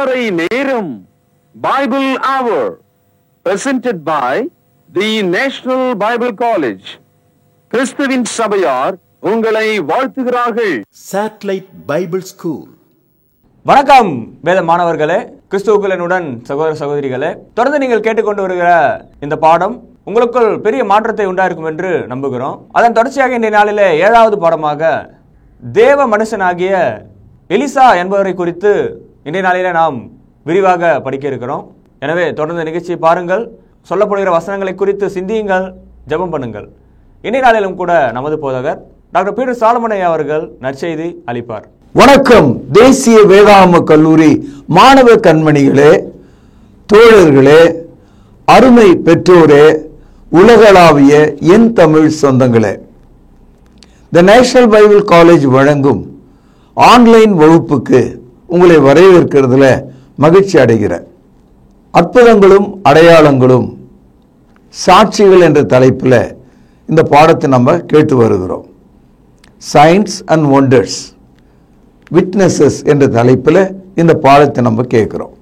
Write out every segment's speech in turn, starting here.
திருவரை நேரம் பைபிள் அவர் presented by the National Bible College. கிறிஸ்துவின் சபையார் உங்களை வாழ்த்துகிறார்கள். Satellite Bible School. வணக்கம் வேத மாணவர்களே, கிறிஸ்துவுக்குள்ளனுடன் சகோதர சகோதரிகளே, தொடர்ந்து நீங்கள் கேட்டுக்கொண்டு வருகிற இந்த பாடம் உங்களுக்குள் பெரிய மாற்றத்தை உண்டாயிருக்கும் என்று நம்புகிறோம். அதன் தொடர்ச்சியாக இன்றைய நாளிலே 7வது பாடமாக தேவ மனுஷனாகிய எலிசா என்பவரை குறித்து இன்றைய நாளிலே நாம் விரிவாக படிக்க இருக்கிறோம். எனவே தொடர்ந்து நிகழ்ச்சியை பாருங்கள், சொல்லப்படுகிற வசனங்களை குறித்து சிந்தியுங்கள், ஜெபம் பண்ணுங்கள். இன்றைய நாளிலும் கூட நமது போதகர் டாக்டர் பீட்டர் சாலமன் அவர்கள் நற்செய்தி அளிப்பார். வணக்கம். தேசிய வேதாகம கல்லூரி மாணவ கண்மணிகளே, தோழர்களே, அருமை பெற்றோரே, உலகளாவிய என் தமிழ் சொந்தங்களே, தி நேஷனல் பைபிள் காலேஜ் வழங்கும் ஆன்லைன் வகுப்புக்கு உங்களை வரவேற்கிறதுல மகிழ்ச்சி அடைகிறேன். அற்புதங்களும் அடையாளங்களும் சாட்சிகள் என்ற தலைப்பில் இந்த பாடத்தை நம்ம கேட்டு வருகிறோம். சயின்ஸ் அண்ட் ஒண்டர்ஸ், விட்னஸஸ் என்ற தலைப்பில் இந்த பாடத்தை நம்ம கேட்குறோம்.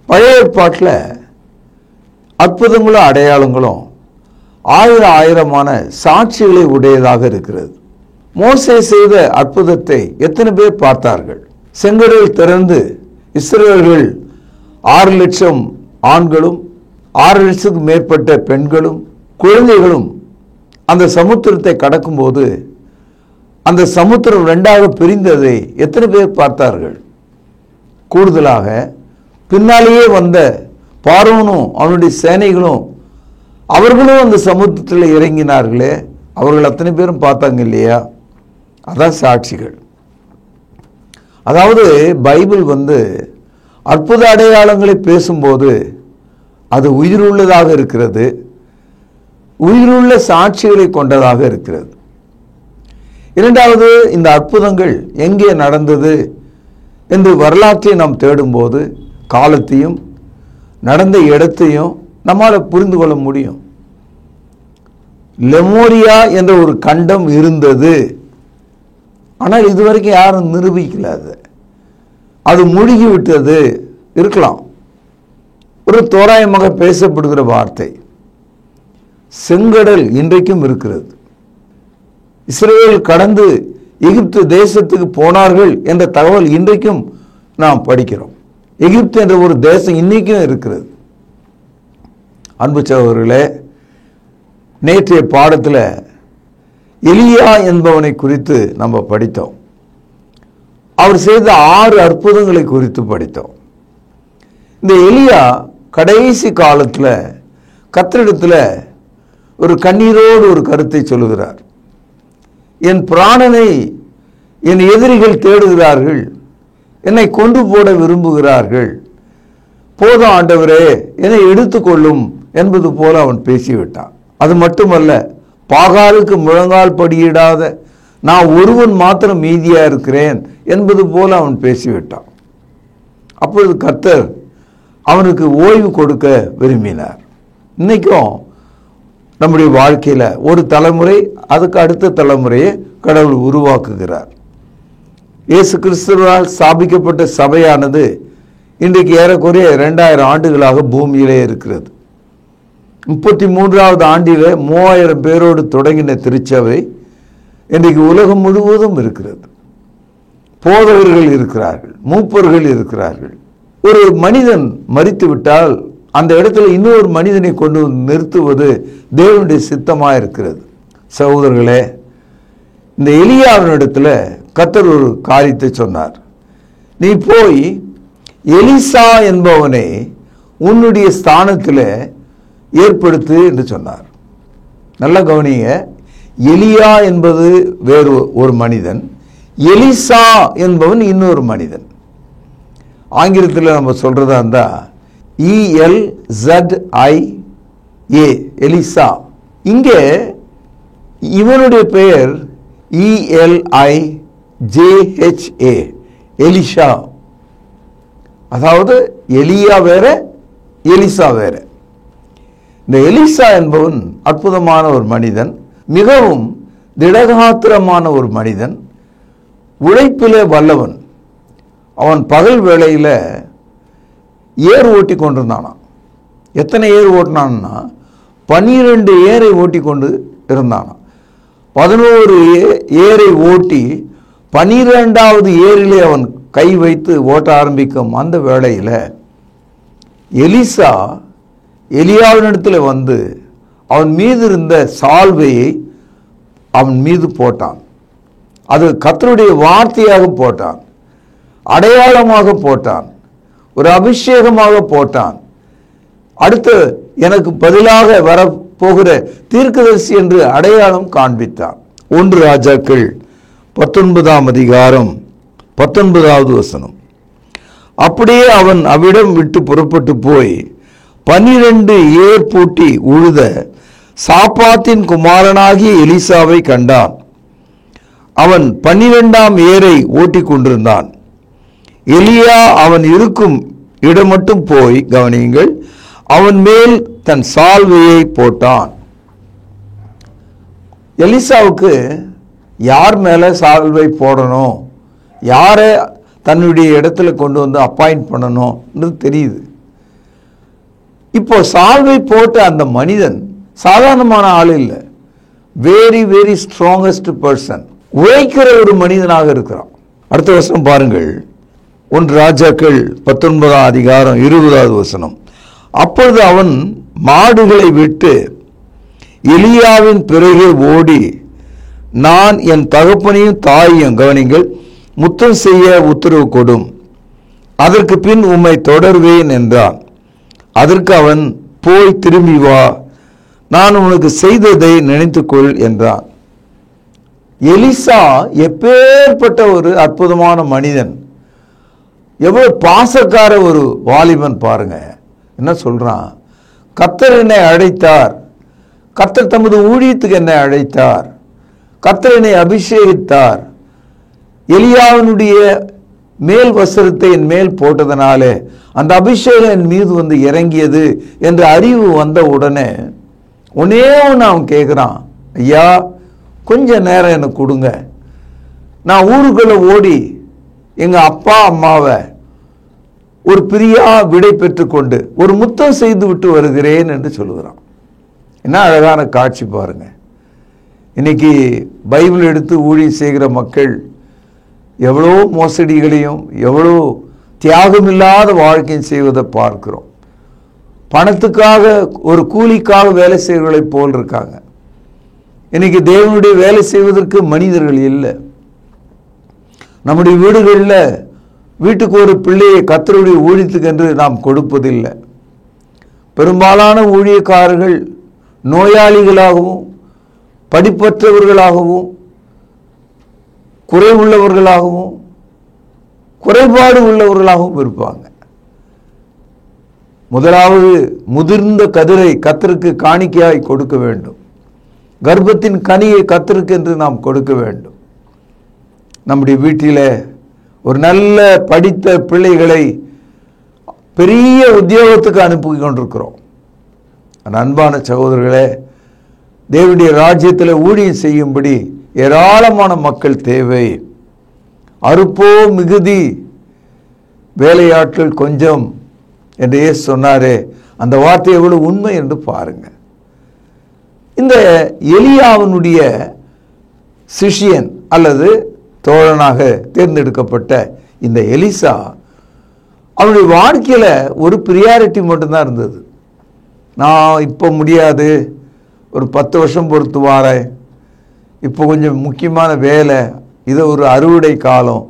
பழைய ஏற்பாட்டில் அற்புதங்களும் அடையாளங்களும் ஆயிரமான சாட்சிகளை உடையதாக இருக்கிறது. மோசே செய்த அற்புதத்தை எத்தனை பேர் பார்த்தார்கள்? செங்கடல் திறந்து இஸ்ரவேலர்கள் 6 லட்சம் ஆண்களும் 6 லட்சத்துக்கு மேற்பட்ட பெண்களும் குழந்தைகளும் அந்த சமுத்திரத்தை கடக்கும்போது அந்த சமுத்திரம் 2ஆக பிரிந்ததை எத்தனை பேர் பார்த்தார்கள்? கூடுதலாக பின்னாலேயே வந்த பார்வோனும் அவனுடைய சேனைகளும் அவர்களும் அந்த சமுத்திரத்தில் இறங்கினார்களே, அவர்கள் அத்தனை பேரும் பார்த்தாங்க இல்லையா? அதான் சாட்சிகள். அதாவது பைபிள் அற்புத அடையாளங்களை பேசும்போது அது உயிருள்ளதாக இருக்கிறது, உயிருள்ள சாட்சிகளை கொண்டதாக இருக்கிறது. இரண்டாவது, இந்த அற்புதங்கள் எங்கே நடந்தது என்று வரலாற்றை நாம் தேடும்போது காலத்தையும் நடந்த இடத்தையும் நம்மால் புரிந்து கொள்ள முடியும். லெமோரியா என்ற ஒரு கண்டம் இருந்தது, ஆனால் இதுவரைக்கும் யாரும் நிரூபிக்கல. அது மூழ்கி விட்டது இருக்கலாம். ஒரு தோராயமாக பேசப்படுகிற வார்த்தை. செங்கடல் இன்றைக்கும் இருக்கிறது. இஸ்ரவேல் கடந்து எகிப்து தேசத்துக்கு போனார்கள் என்ற தகவல் இன்றைக்கும் நாம் படிக்கிறோம். எகிப்து என்ற ஒரு தேசம் இன்னைக்கும் இருக்கிறது. அன்பு சகோதரர்களே, நேற்றைய பாடத்தில் எலியா என்பவனை குறித்து நம்ம படித்தோம். அவர் செய்த 6 அற்புதங்களை குறித்து படித்தோம். இந்த எலியா கடைசி காலத்தில் கர்த்தரிடத்தில் ஒரு கண்ணீரோடு ஒரு கருத்தை சொல்லுகிறார். என் பிராணனை என் எதிரிகள் தேடுகிறார்கள், என்னை கொண்டு போட விரும்புகிறார்கள், போதும் ஆண்டவரே, என்னை எடுத்துக்கொள்ளும் என்பது போல அவன் பேசிவிட்டான். அது மட்டுமல்ல, பாகாலுக்கு முழங்கால் படியிடாத நான் ஒருவன் மாத்திரம் மீதியா இருக்கிறேன் என்பது போல அவன் பேசிவிட்டான். அப்பொழுது கர்த்தர் அவனுக்கு ஓய்வு கொடுக்க விரும்பினார். இன்னைக்கும் நம்முடைய வாழ்க்கையில் ஒரு தலைமுறை அதுக்கு அடுத்த தலைமுறையை கடவுள் உருவாக்குகிறார். இயேசு கிறிஸ்துவால் ஸ்தாபிக்கப்பட்ட சபையானது இன்றைக்கு ஏறக்குறைய 2000 ஆண்டுகளாக பூமியிலே இருக்கிறது. 33வது ஆண்டிலே 3000 பேரோடு தொடங்கின திருச்சபை இன்றைக்கு உலகம் முழுவதும் இருக்கிறது. போதகர்கள் இருக்கிறார்கள், மூப்பர்கள் இருக்கிறார்கள். ஒரு மனிதன் மரித்து விட்டால் அந்த இடத்துல இன்னொரு மனிதனை கொண்டு நிறுத்துவது தேவனுடைய சித்தமாக இருக்கிறது. சகோதரர்களே, இந்த எலியாவினிடத்தில் கர்த்தர் ஒரு காரியத்தை சொன்னார். நீ போய் எலிசா என்பவனை உன்னுடைய ஸ்தானத்தில் ஏற்படுத்து என்று சொன்னார். நல்ல கவனிங்க, எலியா என்பது வேறு ஒரு மனிதன், எலிசா என்பவன் இன்னொரு மனிதன். ஆங்கிலத்தில் நம்ம சொல்றதா இருந்தா ELZIA, எலிசா. இங்கே இவனுடைய பெயர் ELIJHA, எலிஷா. அதாவது எலியா வேற, எலிசா வேற. இந்த எலிசா என்பவன் அற்புதமான ஒரு மனிதன், மிகவும் திடகாத்திரமான ஒரு மனிதன், உழைப்பிலே வல்லவன். அவன் பகல் வேளையில் ஏர் ஓட்டி கொண்டிருந்தானா. எத்தனை ஏர் ஓட்டினான்னா 12 ஏரை ஓட்டி கொண்டு இருந்தானா. 11 ஏரை ஓட்டி 12வது ஏரிலே அவன் கை வைத்து ஓட்ட ஆரம்பிக்கும் அந்த வேளையில் எலிசா எலியாவினிடத்தில் வந்து அவன் மீது இருந்த சால்வையை அவன் மீது போட்டான். அது கர்த்தருடைய வார்த்தையாக போட்டான், அடையாளமாக போட்டான், ஒரு அபிஷேகமாக போட்டான். அடுத்து எனக்கு பதிலாக வரப்போகிற தீர்க்கதரிசி என்று அடையாளம் காண்பித்தான். 1 ராஜாக்கள் 19ஆம் அதிகாரம் 19வது வசனம். அப்படியே அவன் அவ்விடம் விட்டு புறப்பட்டு போய் 12 ஏர் பூட்டி உழுத சாப்பாத்தின் குமாரனாகிய எலிசாவை கண்டான். அவன் 12ஆம் ஏரை ஓட்டி கொண்டிருந்தான். எலியா அவன் இருக்கும் இடம் மட்டும் போய் கவனியுங்கள், அவன் மேல் தன் சால்வையை போட்டான். எலிசாவுக்கு யார் மேல சால்வை போடணும், யாரை தன்னுடைய இடத்துல கொண்டு வந்து அப்பாயிண்ட் பண்ணணும்னு தெரியுது. இப்போ சால்வை போட்ட அந்த மனிதன் சாதாரணமான ஆள் இல்லை, வெரி வெரி ஸ்ட்ராங்கஸ்ட் பர்சன், உழைக்கிற ஒரு மனிதனாக இருக்கிறான். அடுத்த வசனம் பாருங்கள், 1 ராஜாக்கள் 19ஆம் அதிகாரம் 20வது வசனம். அப்பொழுது அவன் மாடுகளை விட்டு எலியாவின் பிறகே ஓடி, நான் என் தகப்பனையும் தாயையும் கவனிங்கள் முத்தம் செய்ய உத்தரவு கொடும், அதற்கு பின் உம்மை தொடர்வேன் என்றான். அதற்கு அவன், போய் திரும்பி வா, நான் உனக்கு செய்ததை நினைத்துக்கொள் என்றான். எலிசா எப்பேற்பட்ட ஒரு அற்புதமான மனிதன், எவ்வளவு பாசக்கார ஒரு வாலிபன் பாருங்க. என்ன சொல்றான், கர்த்தர் என்னை அழைத்தார், கர்த்தர் தமது ஊழியத்துக்கு என்னை அழைத்தார், கர்த்தர் என்னை அபிஷேகித்தார், எலியாவினுடைய மேல் வஸ்திரத்தை என் மேல் போட்டதனாலே அந்த அபிஷேகம் என் மீது வந்து இறங்கியது என்ற அறிவு வந்த உடனே ஒன்னே ஒன்று அவன் கேட்குறான், ஐயா கொஞ்ச நேரம் எனக்கு கொடுங்க, நான் ஊருக்குள்ள ஓடி எங்க அப்பா அம்மாவை ஒரு பிரியா விடை பெற்றுக்கொண்டு ஒரு முத்தம் செய்து விட்டு வருகிறேன் என்று சொல்லுகிறான். என்ன அழகான காட்சி பாருங்க. இன்னைக்கு பைபிள் எடுத்து ஊழியம் செய்கிற மக்கள் எவ்வளோ மோசடிகளையும் எவ்வளோ தியாகமில்லாத வாழ்க்கையும் செய்வதை பார்க்கிறோம். பணத்துக்காக ஒரு கூலிக்காக வேலை செய்வர்களை போல் இருக்காங்க. இன்னைக்கு தேவனுடைய வேலை செய்வதற்கு மனிதர்கள் இல்லை. நம்முடைய வீடுகளில் வீட்டுக்கு ஒரு பிள்ளையை கர்த்தருடைய ஊழியத்துக்கு என்று நாம் கொடுப்பதில்லை. பெரும்பாலான ஊழியக்காரர்கள் நோயாளிகளாகவும் படிப்பற்றவர்களாகவும் குறைவுள்ளவர்களாகவும் குறைபாடு உள்ளவர்களாகவும் இருப்பாங்க. முதலாவது முதிர்ந்த கதிரை கர்த்தருக்கு காணிக்கையாய் கொடுக்க வேண்டும், கர்ப்பத்தின் கனியை கர்த்தருக்கு என்று நாம் கொடுக்க வேண்டும். நம்முடைய வீட்டில் ஒரு நல்ல படித்த பிள்ளைகளை பெரிய உத்தியோகத்துக்கு அனுப்பி கொண்டிருக்கிறோம். அன்பான சகோதரர்களே, தேவனுடைய ராஜ்யத்தில் ஊழியம் செய்யும்படி ஏராளமான மக்கள் தேவை. அறுப்போ மிகுதி, வேலையாட்கள் கொஞ்சம் என்று இயேசு சொன்னாரே, அந்த வார்த்தை எவ்வளவு உண்மை என்று பாருங்க. இந்த எலியாவினுடைய சிஷியன் அல்லது தோழனாக தேர்ந்தெடுக்கப்பட்ட இந்த எலிசா, அவனுடைய வாழ்க்கையில் ஒரு பிரியாரிட்டி மட்டும்தான் இருந்தது. நான் இப்போ முடியாது, ஒரு 10 வருஷம் பொறுத்து வாரேன், இப்போ கொஞ்சம் முக்கியமான வேலை, இது ஒரு அறுவடை காலம்,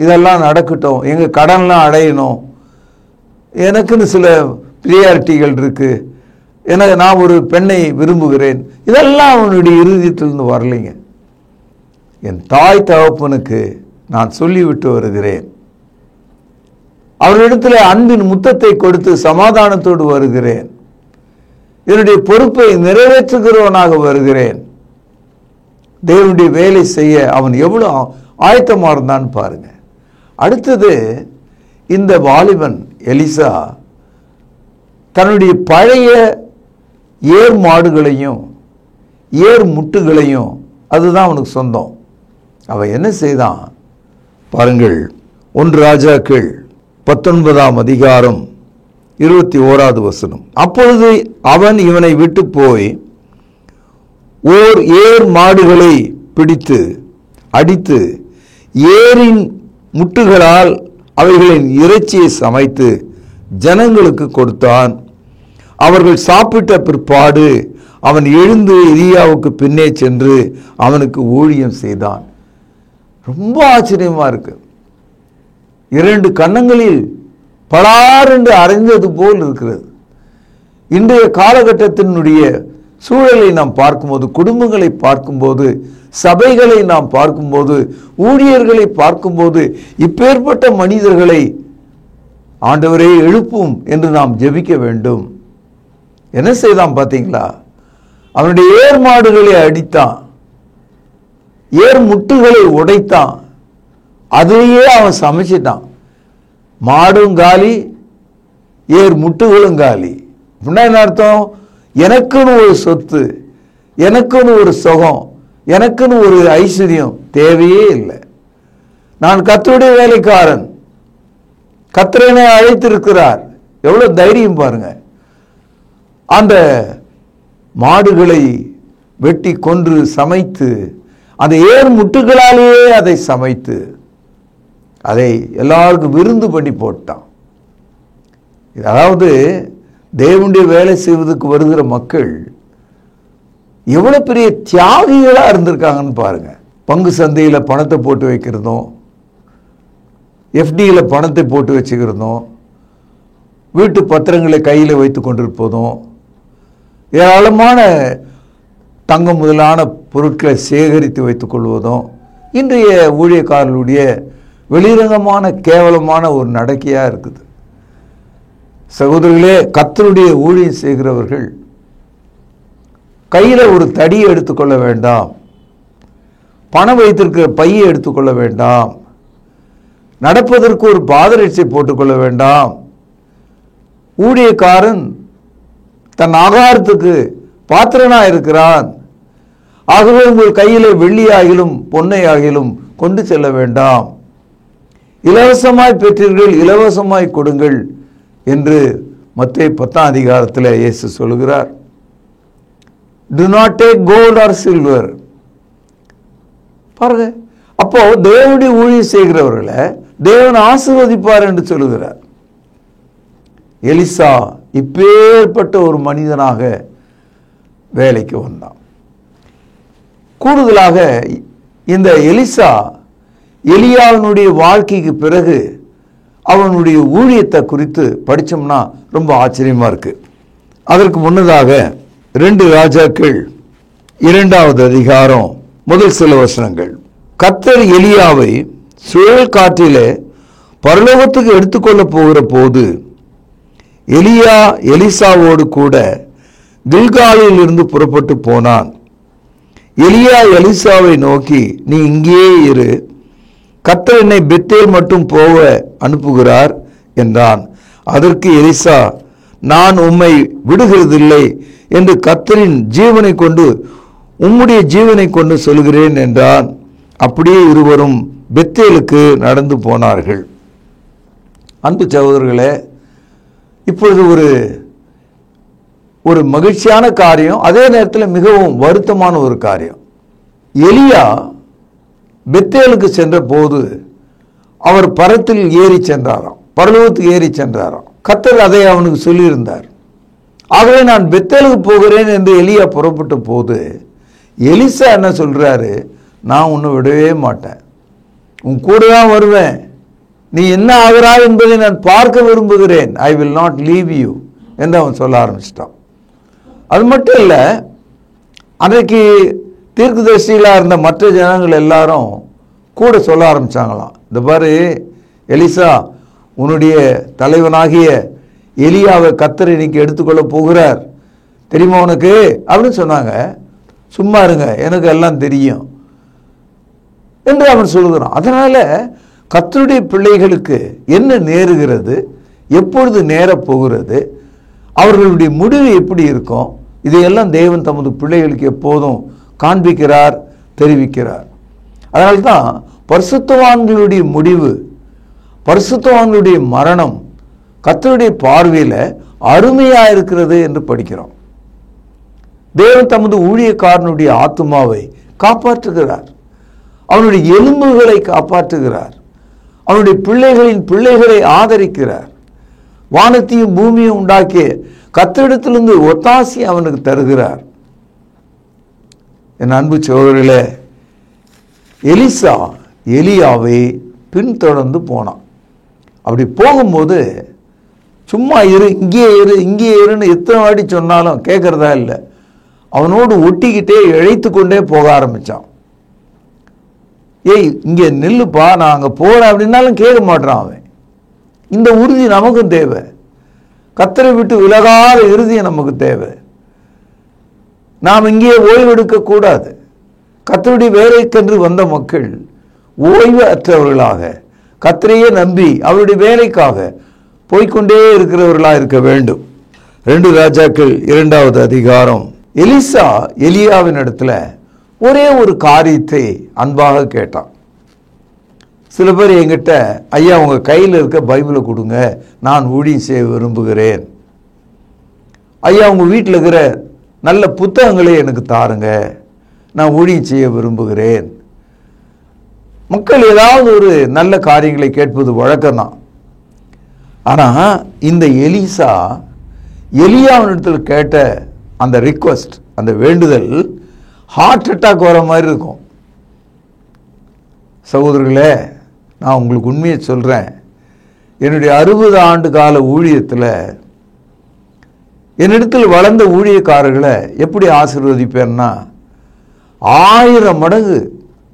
இதெல்லாம் நடக்கட்டும், எங்கள் கடன்லாம் அடையணும், எனக்குன்னு சில பிரியாரிட்டிகள் இருக்குது, எனக்கு நான் ஒரு பெண்ணை விரும்புகிறேன், இதெல்லாம் அவனுடைய இறுதியிலிருந்து வரலைங்க. என் தாய் தகப்பனுக்கு நான் சொல்லிவிட்டு வருகிறேன், அவரிடத்தில் அன்பின் முத்தத்தை கொடுத்து சமாதானத்தோடு வருகிறேன், என்னுடைய பொறுப்பை நிறைவேற்றுகிறவனாக வருகிறேன். தேவனுடைய வேலை செய்ய அவன் எவ்வளவு ஆயத்தமாக இருந்தான்னு பாருங்க. அடுத்தது, இந்த வாலிபன் எலிசா தன்னுடைய பழைய ஏர் மாடுகளையும் ஏர் முட்டுகளையும், அதுதான் அவனுக்கு சொந்தம், அவன் என்ன செய்தான் பாருங்கள். 1 ராஜாக்கள் 19ஆம் அதிகாரம் 21வது வசனம். அப்பொழுது அவன் இவனை விட்டு போய் ஓர் ஏர் மாடுகளை பிடித்து அடித்து ஏரின் முட்டுகளால் அவைகளின் இறைச்சியை சமைத்து ஜனங்களுக்கு கொடுத்தான். அவர்கள் சாப்பிட்ட பிற்பாடு அவன் எழுந்து எலியாவுக்கு பின்னே சென்று அவனுக்கு ஊழியம் செய்தான். ரொம்ப ஆச்சரியமா இருக்கு. 2 கன்னங்களில் பலாரென்று அரைந்தது போல் இருக்கிறது. இன்றைய காலகட்டத்தினுடைய சூழலை நாம் பார்க்கும்போது, குடும்பங்களை பார்க்கும்போது, சபைகளை நாம் பார்க்கும்போது, ஊழியர்களை பார்க்கும்போது, இப்பேற்பட்ட மனிதர்களை ஆண்டவரே எழுப்பும் என்று நாம் ஜெபிக்க வேண்டும். என்ன செய்தான் பார்த்தீங்களா? அவனுடைய ஏர் மாடுகளை அடித்தான், ஏர் முட்டுகளை உடைத்தான், அதையே அவன் சமைச்சிட்டான். மாடும் காலி, ஏர் முட்டுகளும் காலி. அப்படின்னா என்ன அர்த்தம்? எனக்குன்னு ஒரு சொத்து, எனக்குன்னு ஒரு சுகம், எனக்குன்னு ஒரு ஐஸ்வர்யம் தேவையே இல்லை. நான் கர்த்தருடைய வேலைக்காரன், கர்த்தர் என்னை அழைத்திருக்கிறார். எவ்வளவு தைரியம் பாருங்க. அந்த மாடுகளை வெட்டி கொன்று சமைத்து, அந்த ஏர் முட்டுகளாலேயே அதை சமைத்து அதை எல்லாருக்கும் விருந்து பண்ணி போட்டான். அதாவது தேவனுடைய வேலை செய்வதற்கு வருகிற மக்கள் எவ்வளவு பெரிய தியாகிகளா இருந்திருக்காங்கன்னு பாருங்க. பங்கு சந்தையில பணத்தை போட்டு வைக்கிறதும், எஃப்டியில் பணத்தை போட்டு வச்சுக்கிறதும், வீட்டு பத்திரங்களை கையில் வைத்து கொண்டிருப்பதும், ஏராளமான தங்கம் முதலான பொருட்களை சேகரித்து வைத்துக் கொள்வதும் இன்றைய ஊழியக்காரர்களுடைய வெளிரங்கமான கேவலமான ஒரு நடக்கையாக இருக்குது. சகோதரர்களே, கர்த்தருடைய ஊழியம் செய்கிறவர்கள் கையில் ஒரு தடியை எடுத்துக்கொள்ள வேண்டாம், பணம் வைத்திருக்கிற பையை எடுத்துக்கொள்ள வேண்டாம், நடப்பதற்கு ஒரு பாதரட்சை போட்டுக்கொள்ள வேண்டாம். ஊழியக்காரன் தன் ஆகாரத்துக்கு பாத்திரனாக இருக்கிறான். ஆகவே உங்கள் கையிலே வெள்ளியாகிலும் பொன்னையாகிலும் கொண்டு செல்ல வேண்டாம். இலவசமாய் பெற்றீர்கள், இலவசமாய் கொடுங்கள் என்று மத்தேயு 10ஆம் அதிகாரத்தில் இயேசு சொல்கிறார். Do not take gold or silver. பாருங்க, அப்போ தேவனுடைய ஊழியம் செய்கிறவர்களை தேவன் ஆசீர்வதிப்பார் என்று சொல்லுகிறார். எலிசா இப்பேற்பட்ட ஒரு மனிதனாக வேலைக்கு வந்தான். கூடுதலாக இந்த எலிசா எலியாவினுடைய வாழ்க்கைக்கு பிறகு அவனுடைய ஊழியத்தை குறித்து படித்தோம்னா ரொம்ப ஆச்சரியமா இருக்கு. அதற்கு முன்னதாக 2 ராஜாக்கள் 2வது அதிகாரம் முதல் சில வசனங்கள். கர்த்தர் எலியாவை சுழல் காற்றிலே பரலோகத்துக்கு எடுத்துக்கொள்ள போகிற போது எலியா எலிசாவோடு கூட கில்காலில் இருந்து புறப்பட்டு போனான். எலியா எலிசாவை நோக்கி, நீ இங்கேயே இரு, கர்த்தர் என்னை பெத்தேல் மட்டும் போக அனுப்புகிறார் என்றான். அதற்கு எலிசா, நான் உம்மை விடுகிறதில்லை என்று கர்த்தரின் ஜீவனை கொண்டு உம்முடைய ஜீவனை கொண்டு சொல்கிறேன் என்றான். அப்படியே இருவரும் பெத்தேலுக்கு நடந்து போனார்கள். அன்பு சகோதரர்களே, இப்பொழுது ஒரு மகிழ்ச்சியான காரியம், அதே நேரத்தில் மிகவும் வருத்தமான ஒரு காரியம். எலியா பெத்தேலுக்கு சென்ற போது அவர் பரத்தில் ஏறி சென்றாராம், பரலோகத்துக்கு ஏறி சென்றாராம். கர்த்தர் அதை அவனுக்கு சொல்லியிருந்தார். ஆகவே நான் பெத்தேலுக்கு போகிறேன் என்று எலியா புறப்பட்ட போது எலிசா என்ன சொல்றாரு, நான் உன்னை விடவே மாட்டேன், உன் கூட தான் வருவேன், நீ என்ன ஆகிறாய் என்பதை நான் பார்க்க விரும்புகிறேன், I will not leave you என்று அவன் சொல்ல ஆரம்பிச்சிட்டான். அது மட்டும் இல்லை, அன்றைக்கு தீர்க்கதரிசிகளாக இருந்த மற்ற ஜனங்கள் எல்லாரும் கூட சொல்ல ஆரம்பிச்சாங்களாம், இந்த பாரு எலிசா, உன்னுடைய தலைவனாகிய எலியாவை கர்த்தர் இன்னைக்கு எடுத்துக்கொள்ள போகிறார் தெரியுமா உனக்கு அப்படின்னு சொன்னாங்க. சும்மா இருங்க, எனக்கு எல்லாம் தெரியும் என்று அவன் சொல்லுகிறான். அதனால கர்த்தருடைய பிள்ளைகளுக்கு என்ன நேருகிறது, எப்பொழுது நேரப் போகிறது, அவர்களுடைய முடிவு எப்படி இருக்கும், இதையெல்லாம் தேவன் தமது பிள்ளைகளுக்கு எப்போதும் காண்பிக்கிறார், தெரிவிக்கிறார். அதனால்தான் பரிசுத்தவான்களுடைய முடிவு பரிசுத்தவான்களுடைய மரணம் கர்த்தருடைய பார்வையில் அருமையா இருக்கிறது என்று படிக்கிறோம். தேவன் தமது ஊழியக்காரனுடைய ஆத்துமாவை காப்பாற்றுகிறார், அவனுடைய எலும்புகளை காப்பாற்றுகிறார், அவனுடைய பிள்ளைகளின் பிள்ளைகளை ஆதரிக்கிறார். வானத்தையும் பூமியும் உண்டாக்கிய கர்த்தரிடத்திலிருந்து ஒத்தாசி அவனுக்கு தருகிறார். என் அன்பு சகோதரர்களே, எலிசா எலியாவை பின்தொடர்ந்து போனான். அப்படி போகும்போது சும்மா இரு, இங்கே இரு, இங்கே இருன்னு எத்தனை வாட்டி சொன்னாலும் கேட்கறதா இல்லை. அவனோடு ஒட்டிக்கிட்டே இழைத்து கொண்டே போக ஆரம்பிச்சான். ஏய் இங்கே நில்லுப்பா, நான் அங்கே போகிறேன் அப்படின்னாலும் கேட்க மாட்டான் அவன். இந்த உறுதி நமக்கும் தேவை. கர்த்தரை விட்டு விலகாத இறுதியை நமக்கு தேவை. நாம் இங்கே ஓய்வெடுக்க கூடாது. கர்த்தருடைய வேலைக்கென்று வந்த மக்கள் ஓய்வு அற்றவர்களாக கர்த்தரையே நம்பி அவருடைய வேலைக்காக போய்கொண்டே இருக்கிறவர்களாக இருக்க வேண்டும். 2 ராஜாக்கள் 2வது அதிகாரம். எலிசா எலியாவின் இடத்துல ஒரே ஒரு காரியத்தை அன்பாக கேட்டான். சில பேர் என்கிட்ட, ஐயா உங்க கையில் இருக்க பைபிளை கொடுங்க, நான் ஊழியம் செய்ய விரும்புகிறேன். ஐயா உங்க வீட்டில் இருக்கிற நல்ல புத்தகங்களை எனக்கு தாருங்க, நான் ஊழியம் செய்ய விரும்புகிறேன். மக்கள் ஏதாவது ஒரு நல்ல காரியங்களை கேட்பது வழக்கம்தான். ஆனா இந்த எலிசா எலியாவினிடத்தில் கேட்ட அந்த ரிக்வெஸ்ட், அந்த வேண்டுதல் ஹார்ட் அட்டாக் வர மாதிரி இருக்கும். சகோதரர்களே, நான் உங்களுக்கு உண்மையை சொல்றேன். என்னுடைய 60 ஆண்டு கால ஊழியத்தில் என்னிடத்தில் வளர்ந்த ஊழியக்காரர்களை எப்படி ஆசீர்வதிப்பேன்னா, 1000 மடங்கு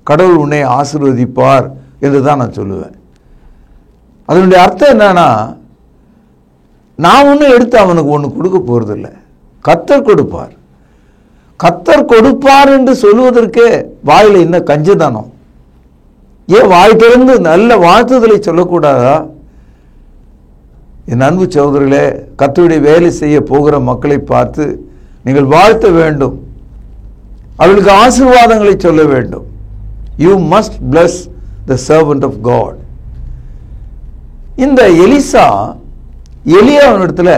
கடவுள் உன்னை ஆசீர்வதிப்பார் என்று தான் நான் சொல்லுவேன். அதனுடைய அர்த்தம் என்னன்னா, நான் ஒன்றும் எடுத்து அவனுக்கு ஒன்று கொடுக்க போறதில்லை, கர்த்தர் கொடுப்பார். கர்த்தர் கொடுப்பார் என்று சொல்லுவதற்கே வாயில என்ன கஞ்சதானம்? ஏன் வாய் திறந்து நல்ல வாழ்த்துதலை சொல்லக்கூடாதா? என் அன்பு சகோதரர்களே, கர்த்தருடைய வேலை செய்ய போகிற மக்களை பார்த்து நீங்கள் வாழ்த்த வேண்டும், அவர்களுக்கு ஆசீர்வாதங்களை சொல்ல வேண்டும். You must bless the servant of God. இந்த எலிசா எலியாவினிடத்துல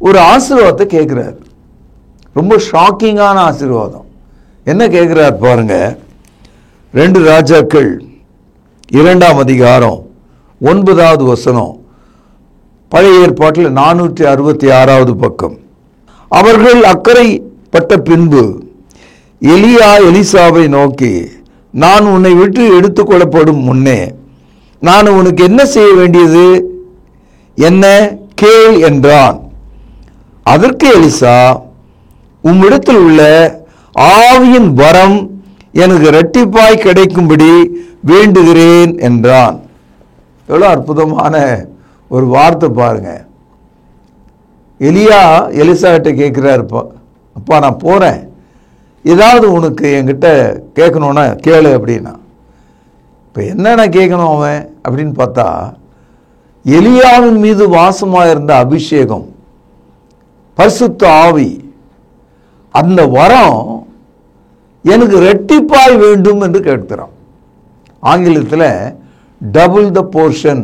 ஒரு ஆசீர்வாதத்தை கேட்கிறார். ரொம்ப ஷாக்கிங்கான ஆசீர்வாதம். என்ன கேட்கிறார் பாருங்க. 2 ராஜாக்கள் 2ஆம் அதிகாரம் 9வது வசனம். பழைய ஏற்பாட்டில் 466வது பக்கம். அவர்கள் அக்கறைப்பட்ட பின்பு எலியா எலிசாவை நோக்கி, நான் உன்னை விட்டு எடுத்துக்கொள்ளப்படும் முன்னே நான் உனக்கு என்ன செய்ய வேண்டியது, என்ன கேள் என்றான். அதற்கு எலிசா, உம்மிடத்தில் உள்ள ஆவியின் வரம் எனக்கு இரட்டிப்பாய் கிடைக்கும்படி வேண்டுகிறேன் என்றான். எவ்வளவு அற்புதமான ஒரு வார்த்தை பாருங்க. எலியா எலிசா கிட்ட கேட்கிறார், அப்பா நான் போறேன், ஏதாவது உனக்கு என்கிட்ட கேட்கணும்னா கேளு அப்படின்னா. இப்போ என்னென்ன கேட்கணும் அவன் அப்படின்னு பார்த்தா, எலியாவின் மீது வாசமாக இருந்த அபிஷேகம், பரிசுத்த ஆவி, அந்த வரம் எனக்கு ரெட்டிப்பாய் வேண்டும் என்று கேட்கிறான். ஆங்கிலத்தில் டபுள் த போர்ஷன்.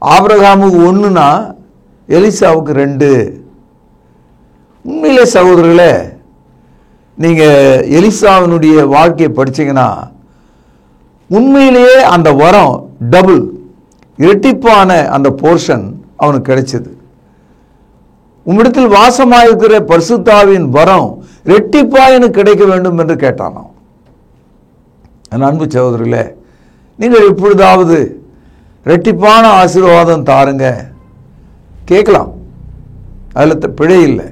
ஆபிரகாமுக்கு 1னா எலிசாவுக்கு 2. உண்மையிலே சகோதரர்களே, நீங்க எலிசாவினுடைய வாழ்க்கையை படிச்சீங்கன்னா உண்மையிலேயே அந்த வரம் டபுள், இரட்டிப்பான அந்த போர்ஷன் அவனுக்கு கிடைச்சது. உம்மிடத்தில் வாசமாயிருக்கிற பரிசுத்தாவின் வரம் இரட்டிப்பாயனு கிடைக்க வேண்டும் என்று கேட்டானாம். அன்பு சகோதரர்களே, நீங்கள் எப்பொழுதாவது இரட்டிப்பான ஆசீர்வாதம் தாருங்க, கேட்கலாம், அதில் பிழை இல்லை.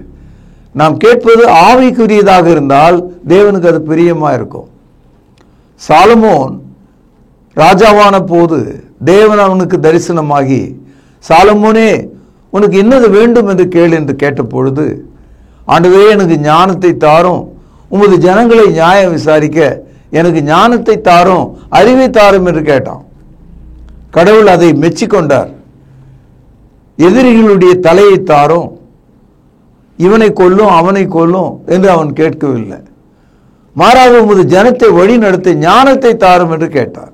நாம் கேட்பது ஆவிக்குரியதாக இருந்தால் தேவனுக்கு அது பிரியமா இருக்கும். சாலமோன் ராஜாவான போது தேவன் அவனுக்கு தரிசனமாகி, சாலமோனே உனக்கு என்னது வேண்டும் என்று கேள் என்று கேட்ட பொழுது, ஆண்டவரே எனக்கு ஞானத்தை தாரும், உமது ஜனங்களை நியாயம் விசாரிக்க எனக்கு ஞானத்தை தாரும், அறிவை தாரும் என்று கேட்டான். கடவுள் அதை மெச்சிக்கொண்டார். எதிரிகளுடைய தலையை தாரும், இவனை கொல்லும் அவனை கொல்லும் என்று அவன் கேட்கவில்லை. மாறாக உமது ஜனத்தை வழி நடத்த ஞானத்தை தாரும் என்று கேட்டார்.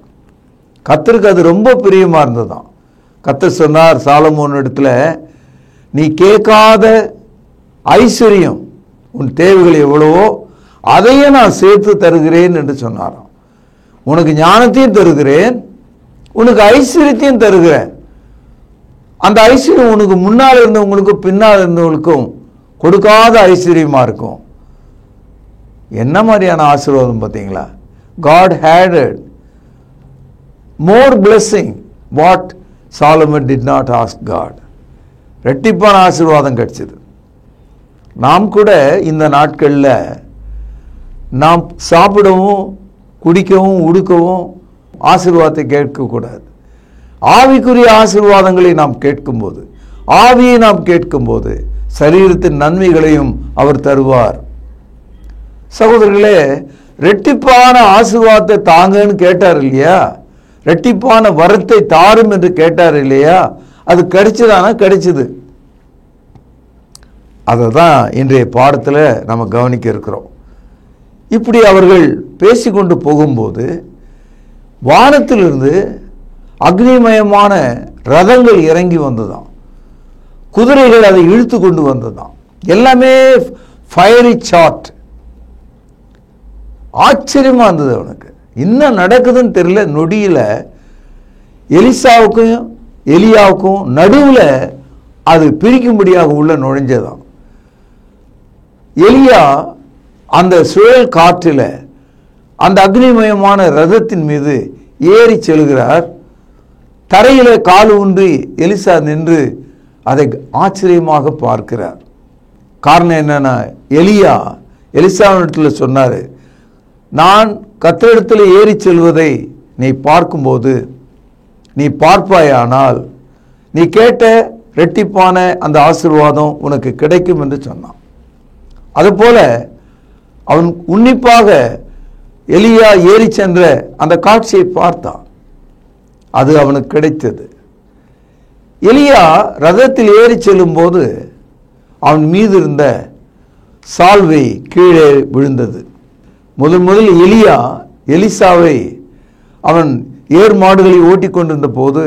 கர்த்தருக்கு அது ரொம்ப பிரியமா இருந்ததாம். கர்த்தர் சொன்னார் சாலமோன் இடத்துல, நீ கேட்காத ஐஸ்வர்யம், உன் தேவைகள் எவ்வளவோ அதையே நான் சேர்த்து தருகிறேன் என்று சொன்னாராம். உனக்கு ஞானத்தையும் தருகிறேன், உனக்கு ஐஸ்வர்யத்தையும் தருகிறேன். அந்த ஐஸ்வர்யம் உனக்கு முன்னால் இருந்தவங்களுக்கும் பின்னால் இருந்தவங்களுக்கும் கொடுக்காத ஐஸ்வர்யமா இருக்கும். என்ன மாதிரியான ஆசீர்வாதம் பார்த்தீங்களா? God had more blessing what Solomon did not ask God. ரெட்டிப்பான ஆசீர்வாதம் கிடைச்சது. நாம் கூட இந்த நாட்களில் நாம் சாப்பிடவும் குடிக்கவும் உடுக்கவும் ஆசீர்வாதத்தை கேட்கக்கூடாது. ஆவிக்குரிய ஆசீர்வாதங்களை நாம் கேட்கும்போது, ஆவியை நாம் கேட்கும்போது சரீரத்தின் நன்மைகளையும் அவர் தருவார். சகோதரர்களே, ரெட்டிப்பான ஆசீர்வாதத்தை தாங்கன்னு கேட்டார் இல்லையா? ரெட்டிப்பான வரத்தை தாரும் என்று கேட்டார் இல்லையா? அது கிடைச்சதானா? கிடைச்சது. அதை தான் இன்றைய பாடத்தில் நம்ம கவனிக்க இருக்கிறோம். இப்படி அவர்கள் பேசிக்கொண்டு போகும்போது வானத்திலிருந்து அக்னிமயமான ரதங்கள் இறங்கி வந்ததாம். குதிரைகள் அதை இழுத்து கொண்டு வந்ததாம். எல்லாமே ஃபயரி சார்ட். ஆச்சரியமா இருந்தது அவனுக்கு. என்ன நடக்குதுன்னு தெரியல. நொடியில் எலிசாவுக்கும் எலியாவுக்கும் நடுவில் அது பிரிக்கும்படியாக உள்ள நுழைஞ்சதாம். எலியா அந்த சுழல் காற்றில் அந்த அக்னிமயமான ரதத்தின் மீது ஏறி செல்கிறார். தரையிலே கால் ஊன்றி எலிசா நின்று அதை ஆச்சரியமாக பார்க்கிறார். காரணம் என்னன்னா, எலியா எலிசாவிடத்தில் சொன்னார், நான் கர்த்தரிடத்தில் ஏறி செல்வதை நீ பார்க்கும்போது நீ பார்ப்பாயானால் நீ கேட்ட ரெட்டிப்பான அந்த ஆசீர்வாதம் உனக்கு கிடைக்கும் என்று சொன்னான். அதுபோல அவன் உன்னிப்பாக எலியா ஏறி சென்ற அந்த காட்சியை பார்த்தான். அது அவனுக்கு கிடைத்தது. எலியா ரதத்தில் ஏறி செல்லும் போது அவன் மீது இருந்த சால்வை கீழே விழுந்தது. முதல் எலியா எலிசாவை அவன் ஏர் மாடுகளை ஓட்டி கொண்டிருந்த போது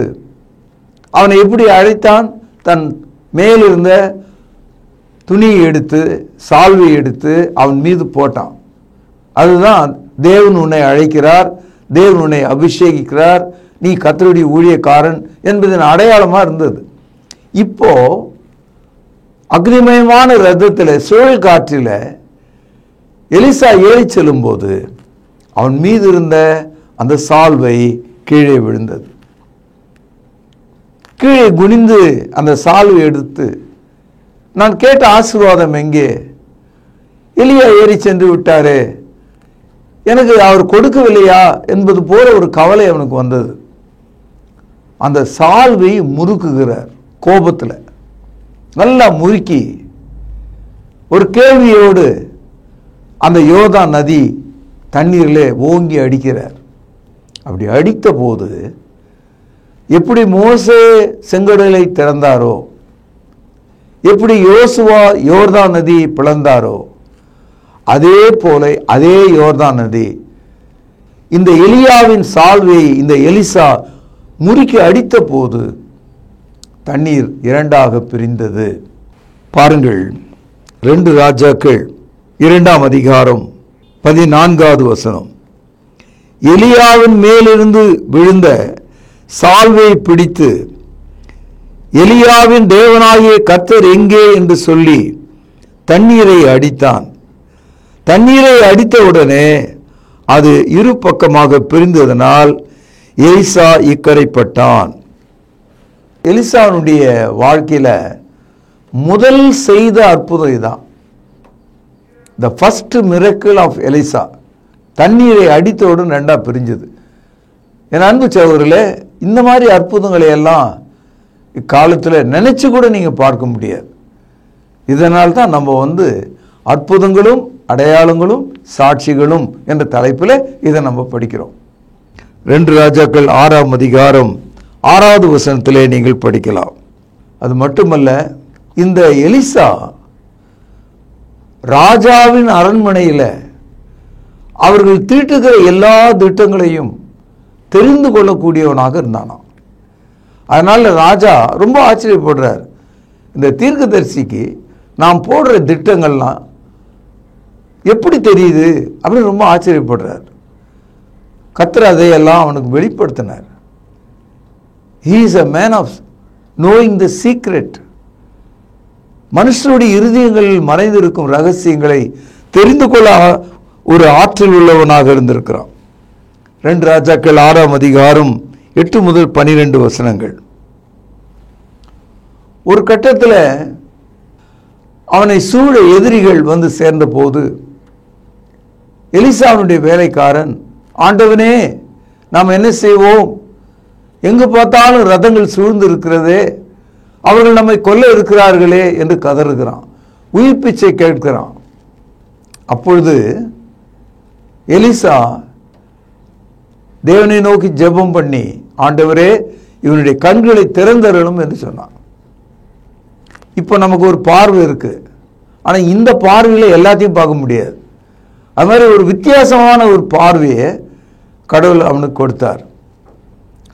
அவனை எப்படி அழைத்தான்? தன் மேலிருந்த துணியை எடுத்து சால்வை எடுத்து அவன் மீது போட்டான். அதுதான் தேவன் உன்னை அழைக்கிறார், தேவன் உன்னை அபிஷேகிக்கிறார், நீ கர்த்தருடைய ஊழியக்காரன் என்பதன் அடையாளமா இருந்தது. இப்போ அக்னிமயமான ரதத்தில் சுழல் காற்றில் எலிசா ஏறி செல்லும் போது அவன் மீது இருந்த அந்த சால்வை கீழே விழுந்தது. கீழே குனிந்து அந்த சால்வை எடுத்து, நான் கேட்ட ஆசீர்வாதம் எங்கே? எலியா ஏறி சென்று விட்டாரே, எனக்கு அவர் கொடுக்கவில்லையா என்பது போல ஒரு கவலை அவனுக்கு வந்தது. அந்த சால்வை முறுக்குகிறார் கோபத்தில், நல்லா முறுக்கி ஒரு கேள்வியோடு அந்த யோர்தான் நதி தண்ணீரிலே ஓங்கி அடிக்கிறார். அப்படி அடித்த போது எப்படி மோசே செங்கடலை திறந்தாரோ, எப்படி யோசுவா யோர்தான் நதியை பிளந்தாரோ, அதே போல அதே யோர்தான் நதி இந்த எலியாவின் சால்வையை இந்த எலிசா முறுக்கி அடித்த போது தண்ணீர் இரண்டாக பிரிந்தது. பாருங்கள், 2 ராஜாக்கள் 2ஆம் அதிகாரம் 14வது வசனம். எலியாவின் மேலிருந்து விழுந்த சால்வை பிடித்து, எலியாவின் தேவனாகிய கர்த்தர் எங்கே என்று சொல்லி தண்ணீரை அடித்தான். தண்ணீரை அடித்தவுடனே அது இரு பக்கமாக பிரிந்ததனால் எலிசா இக்கரைப்பட்டான். எலிசாவுடைய வாழ்க்கையில முதல் செய்த அற்புதம் இதுதான். The first miracle of Elisha. தண்ணீரை அடித்தவுடன் ரெண்டா பிரிஞ்சது. என் அன்பு சகோதரர்களே, இந்த மாதிரி அற்புதங்களை எல்லாம் இக்காலத்தில் நினைச்சு கூட நீங்க பார்க்க முடியாது. இதனால் தான் நம்ம அற்புதங்களும் அடையாளங்களும் சாட்சிகளும் என்ற தலைப்பில் இதை நம்ம படிக்கிறோம். 2 ராஜாக்கள் 6ஆம் அதிகாரம் 6வது வசனத்திலே நீங்கள் படிக்கலாம். அது மட்டுமல்ல, இந்த எலிசா ராஜாவின் அரண்மனையில் அவர்கள் தீட்டுகிற எல்லா திட்டங்களையும் தெரிந்து கொள்ளக்கூடியவனாக இருந்தானாம். அதனால ராஜா ரொம்ப ஆச்சரியப்படுறார். இந்த தீர்க்கதரிசிக்கு நாம் போடுற திட்டங்கள்லாம் எப்படி தெரியுது அப்படின்னு ரொம்ப ஆச்சரியப்படுறார். கர்த்தர் அதையெல்லாம் அவனுக்கு வெளிப்படுத்தினார். He is a man of knowing the secret. மனுஷனுடைய இருதயங்களில் மறைந்திருக்கும் ரகசியங்களை தெரிந்து கொள்ள ஒரு ஆற்றல் உள்ளவனாக இருந்திருக்கிறான். 2 ராஜாக்கள் 6ஆம் அதிகாரம் 8 முதல் 12 வசனங்கள். ஒரு கட்டத்தில் அவனை சூழ எதிரிகள் வந்து சேர்ந்த போது எலிசாவுடைய வேலைக்காரன், ஆண்டவனே நாம் என்ன செய்வோம், எங்கு பார்த்தாலும் ரதங்கள் சூழ்ந்து இருக்கிறதே, அவர்கள் நம்மை கொல்ல இருக்கிறார்களே என்று கதறுகிறான், உயிர் பிச்சை கேட்கிறான். அப்பொழுது எலிசா தேவனை நோக்கி ஜெபம் பண்ணி, ஆண்டவரே இவனுடைய கண்களை திறந்தருளும் என்று சொன்னான். இப்போ நமக்கு ஒரு பார்வை இருக்கு, ஆனால் இந்த பார்வையில் எல்லாத்தையும் பார்க்க முடியாது. அது மாதிரி ஒரு வித்தியாசமான ஒரு பார்வையை கடவுள் அவனுக்கு கொடுத்தார்.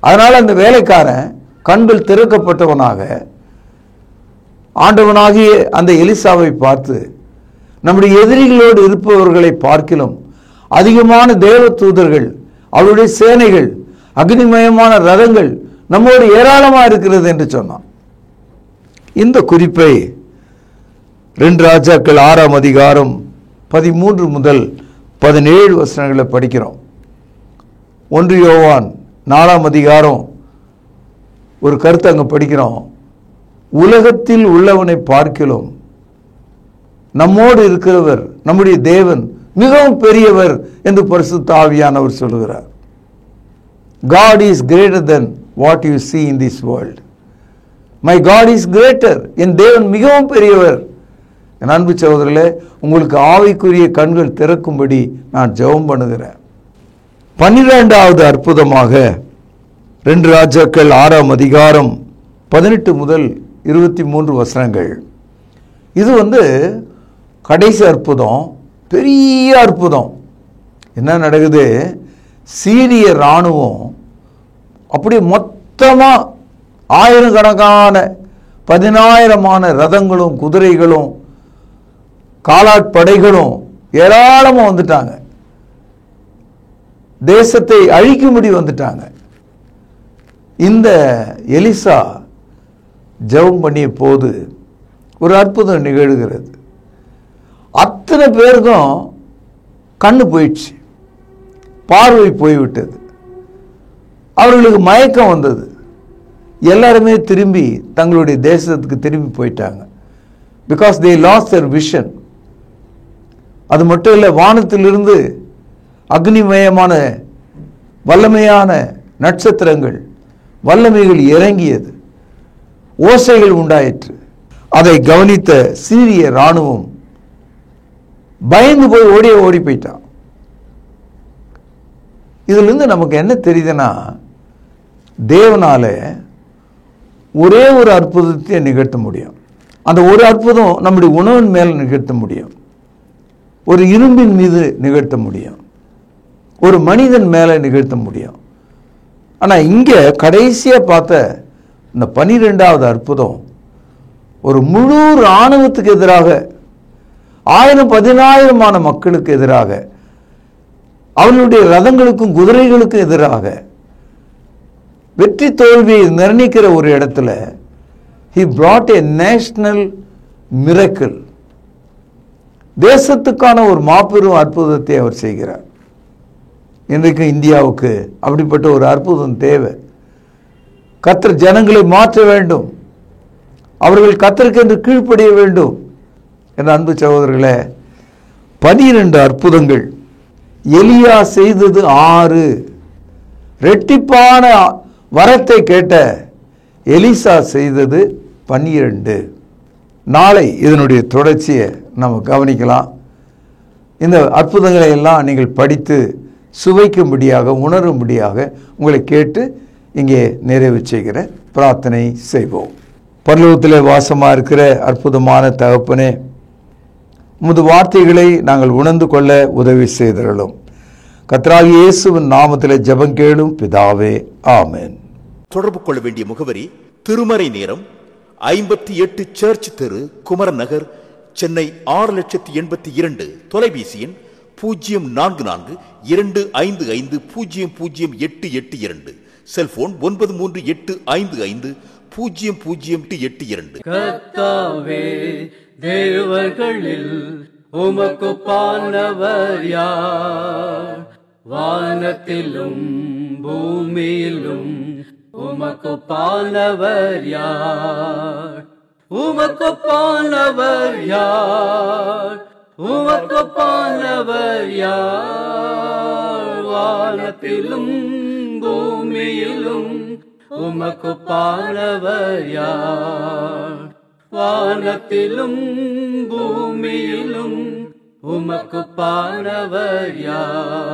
அதனால அந்த வேலைக்காரன் கண்கள் திறக்கப்பட்டவனாக ஆண்டவனாகிய அந்த எலிசாவை பார்த்து, நம்முடைய எதிரிகளோடு இருப்பவர்களை பார்க்கிலும் அதிகமான தேவ தூதர்கள், அவருடைய சேனைகள், அக்னிமயமான ரதங்கள் நம்மோடு ஏராளமாக இருக்கிறது என்று சொன்னான். இந்த குறிப்பை 2 ராஜாக்கள் 6ஆம் அதிகாரம் 13 முதல் 17 வசனங்களை படிக்கிறோம். 1 யோவான் 4ஆம் அதிகாரம் ஒரு கருத்து அங்கே படிக்கிறோம். உலகத்தில் உள்ளவனை பார்க்கிலும் நம்மோடு இருக்கிறவர், நம்முடைய தேவன் மிகவும் பெரியவர் என்று பரிசுத்த ஆவியானவர் சொல்லுகிறார். God is greater than what you see in this world. My God is greater. என் தேவன் மிகவும் பெரியவர். என் அன்பு சகோதரர்களே, உங்களுக்கு ஆவிக்குரிய கண்கள் திறக்கும்படி நான் ஜெபம் பண்ணுகிறேன். 12வது அற்புதமாக 2 ராஜாக்கள் 6ஆம் அதிகாரம் 18 முதல் 23 வசனங்கள். இது கடைசி அற்புதம், பெரிய அற்புதம். என்ன நடக்குது, சீரிய இராணுவம் அப்படியே மொத்தமாக ஆயிரக்கணக்கான 10,000மான ரதங்களும் குதிரைகளும் காலாட்படைகளும் ஏராளமாக வந்துட்டாங்க. தேசத்தை அழிக்கும்படி வந்துட்டாங்க. இந்த எலிசா ஜெபம் பண்ணிய போது ஒரு அற்புதம் நிகழ்கிறது. அத்தனை பேருக்கும் கண்ணு போயிடுச்சு, பார்வை போய்விட்டது, அவர்களுக்கு மயக்கம் வந்தது. எல்லாருமே திரும்பி தங்களுடைய தேசத்துக்கு திரும்பி போயிட்டாங்க. Because they lost there vision. அது மட்டும் இல்லை, வானத்திலிருந்து அக்னிமயமான வல்லமையான நட்சத்திரங்கள், வல்லமைகள் இறங்கியது, ஓசைகள் உண்டாயிற்று. அதை கவனித்த சீரிய இராணுவம் பயந்து போய் ஓடி போயிட்டான். இதிலிருந்து நமக்கு என்ன தெரியுதுன்னா, தேவனால ஒரே ஒரு அற்புதத்தை நிகழ்த்த முடியும். அந்த ஒரு அற்புதம் நம்முடைய உணவின் மேல் நிகழ்த்த முடியும், ஒரு இரும்பின் மீது நிகழ்த்த முடியும், ஒரு மனிதன் மேலே நிகழ்த்த முடியும். ஆனால் இங்கே கடைசியாக பார்த்த இந்த 12வது அற்புதம் ஒரு முழு இராணுவத்துக்கு எதிராக, 1000-10,000மான மக்களுக்கு எதிராக, அவர்களுடைய ரதங்களுக்கும் குதிரைகளுக்கும் எதிராக வெற்றி தோல்வியை நிர்ணயிக்கிற ஒரு இடத்துல he brought a national miracle. தேசத்துக்கான ஒரு மாபெரும் அற்புதத்தை அவர் செய்கிறார். இன்றைக்கு இந்தியாவுக்கு அப்படிப்பட்ட ஒரு அற்புதம் தேவை. கர்த்தர் ஜனங்களை மாற்ற வேண்டும், அவர்கள் கர்த்தருக்கு என்று கீழ்ப்படிய வேண்டும். என் அன்பு சகோதரர்களே, 12 அற்புதங்கள். எலியா செய்தது 6. ரெட்டிப்பான வரத்தை கேட்ட எலிசா செய்தது 12. நாளை இதனுடைய தொடர்ச்சியை நம்ம கவனிக்கலாம். இந்த அற்புதங்களை எல்லாம் நீங்கள் படித்து சுவைக்கும்படியாக, உணரும்படியாக உங்களை கேட்டு இங்கே நிறைவு செய்கிற பிரார்த்தனை செய்வோம். பரலோகத்திலே வாசமாக இருக்கிற அற்புதமான தகப்பனே, உமது வார்த்தைகளை நாங்கள் உணர்ந்து கொள்ள உதவி செய்தருளும். கர்த்தராகிய இயேசுவின் நாமத்திலே ஜெபம் கேளும் பிதாவே, ஆமென். தொடர்பு கொள்ள வேண்டிய முகவரி: திருமறை நேரம், 58 சர்ச் தெரு, குமரன் நகர், சென்னை 6,82,000. தொலைபேசி எண் 044255008882. செல்போன் 9385500882. கர்த்தாவே, தேவர்களில் உமக்கு பானவர் யார்? வானத்திலும் பூமியிலும் உமக்கு பானவர் யார்? உமக்கு பானவர் யார்? உமக்கு பானவர் யார்? வானத்திலும் பூமியிலும் உமக்கு பானவர் யார்? வானத்திலும் பூமியிலும் உமக்கு பானவர் யார்?